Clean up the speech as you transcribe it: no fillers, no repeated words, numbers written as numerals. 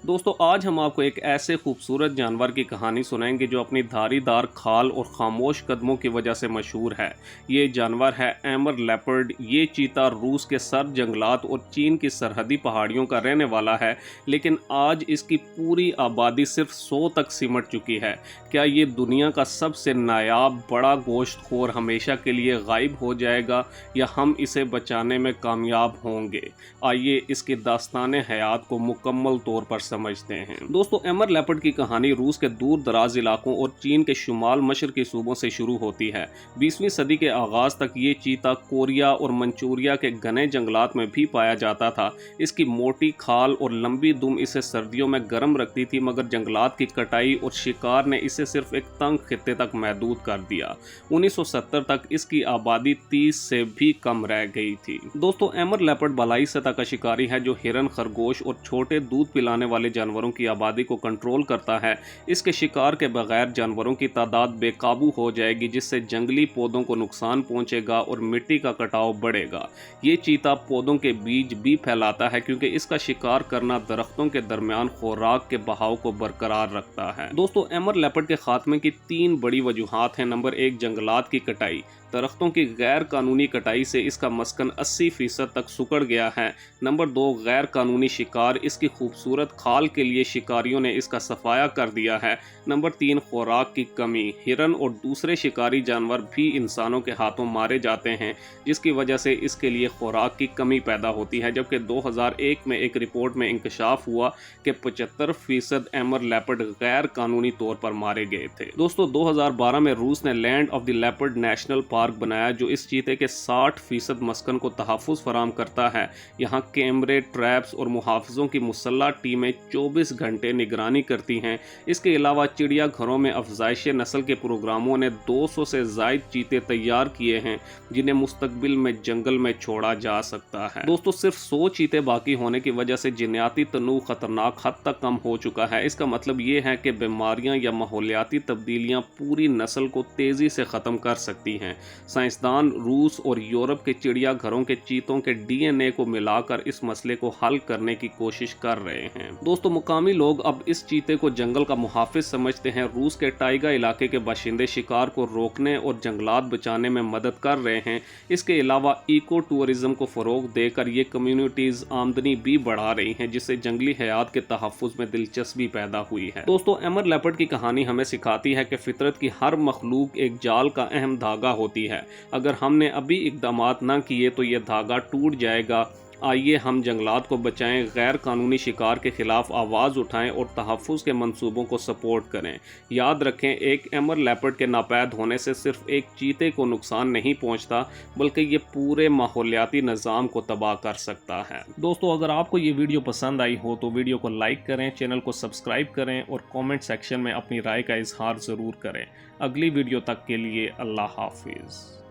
दोस्तों आज हम आपको एक ऐसे खूबसूरत जानवर की कहानी सुनाएंगे जो अपनी धारीदार खाल और खामोश कदमों की वजह से मशहूर है। ये जानवर है एमर लेपर्ड। ये चीता रूस के सर्द जंगलात और चीन की सरहदी पहाड़ियों का रहने वाला है, लेकिन आज इसकी पूरी आबादी सिर्फ 100 तक सिमट चुकी है। क्या ये दुनिया का सबसे नायाब बड़ा गोश्तखोर हमेशा के लिए गायब हो जाएगा या हम इसे बचाने में कामयाब होंगे? आइए इसकी दास्तान हयात को मुकम्मल तौर पर समझते हैं। दोस्तों एमर लेपर्ड की कहानी रूस के दूर दराज इलाकों और चीन के शुमाल मशरकी सूबों से शुरू होती है। 20वीं सदी के आगाज तक ये चीता कोरिया और मंचूरिया के घने जंगलात में भी पाया जाता था। इसकी मोटी खाल और लंबी दुम इसे सर्दियों में गर्म रखती थी, मगर जंगलात की कटाई और शिकार ने इसे सिर्फ एक तंग खित्ते तक महदूद कर दिया। 1970 तक इसकी आबादी 30 से भी कम रह गई थी। दोस्तों एमर लेपर्ड बलाई सतह का शिकारी है जो हिरन, खरगोश और छोटे दूध पिलाने वाले जानवरों की आबादी को कंट्रोल करता है। इसके शिकार के बगैर जानवरों की तादाद बेकाबू हो जाएगी, जिससे जंगली पौधों को नुकसान पहुंचेगा और मिट्टी का कटाव बढ़ेगा। ये चीता पौधों के बीज भी फैलाता है क्योंकि इसका शिकार करना दरख्तों के दरमियान खुराक के बहाव को बरकरार रखता है। दोस्तों एमर लेपर्ड के खात्मे की 3 बड़ी वजूहात हैं। नंबर 1, जंगलात की कटाई। दरख्तों की गैर कानूनी कटाई से इसका मस्कन 80% तक सुकड़ गया है। नंबर 2, गैर कानूनी शिकार। इसकी खूबसूरत खाल के लिए शिकारियों ने इसका सफाया कर दिया है। नंबर 3, खुराक की कमी। हिरन और दूसरे शिकारी जानवर भी इंसानों के हाथों मारे जाते हैं, जिसकी वजह से इसके लिए खुराक की कमी पैदा होती है। जबकि 2001 में एक रिपोर्ट में इंकशाफ हुआ कि 75% एमर लेपर्ड गैर कानूनी तौर पर मारे गए थे। दोस्तों 2012 में रूस ने land of the leopard national park बनाया, जो इस चीते के 60% मस्कन को तहफ़्फ़ुज़ फराम करता है। यहाँ कैमरे, ट्रैप्स और मुहाफ़िज़ों की मुसल्लह टीमें 24 घंटे निगरानी करती हैं। इसके अलावा चिड़िया घरों में अफज़ाइश नस्ल के प्रोग्रामों ने 200 से ज़ायद चीते तैयार किए हैं, जिन्हें मुस्तकबिल में जंगल में छोड़ा जा सकता है। दोस्तों सिर्फ 100 चीते बाकी होने की वजह से जिन्याती तनू खतरनाक हद तक कम हो चुका है। इसका मतलब ये है कि बीमारियां या माहौलियाती तब्दीलियां पूरी नस्ल को तेज़ी से ख़त्म कर सकती हैं। साइंसदान रूस और यूरोप के चिड़ियाघरों के चीतों के डीएनए को मिलाकर इस मसले को हल करने की कोशिश कर रहे हैं। दोस्तों मुकामी लोग अब इस चीते को जंगल का मुहाफिज समझते हैं। रूस के टाइगा इलाके के बाशिंदे शिकार को रोकने और जंगलात बचाने में मदद कर रहे हैं। इसके अलावा इको टूरिज्म को फ़रोग देकर ये कम्युनिटीज़ आमदनी भी बढ़ा रही हैं, जिससे जंगली हयात के तहफ़्फ़ुज़ में दिलचस्पी पैदा हुई है। दोस्तों एमर लेपर्ड की कहानी हमें सिखाती है कि फितरत की हर मखलूक एक जाल का अहम धागा होती है। अगर हमने अभी इक़दामात न किए तो ये धागा टूट जाएगा। आइए हम जंगलात को बचाएं, गैर कानूनी शिकार के खिलाफ आवाज़ उठाएं और तहफ़्फ़ुज़ के मंसूबों को सपोर्ट करें। याद रखें, एक एमर लेपर्ड के नापैद होने से सिर्फ एक चीते को नुकसान नहीं पहुंचता, बल्कि ये पूरे माहौलियाती निज़ाम को तबाह कर सकता है। दोस्तों अगर आपको ये वीडियो पसंद आई हो तो वीडियो को लाइक करें, चैनल को सब्सक्राइब करें और कॉमेंट सेक्शन में अपनी राय का इजहार ज़रूर करें। अगली वीडियो तक के लिए अल्लाह हाफिज़।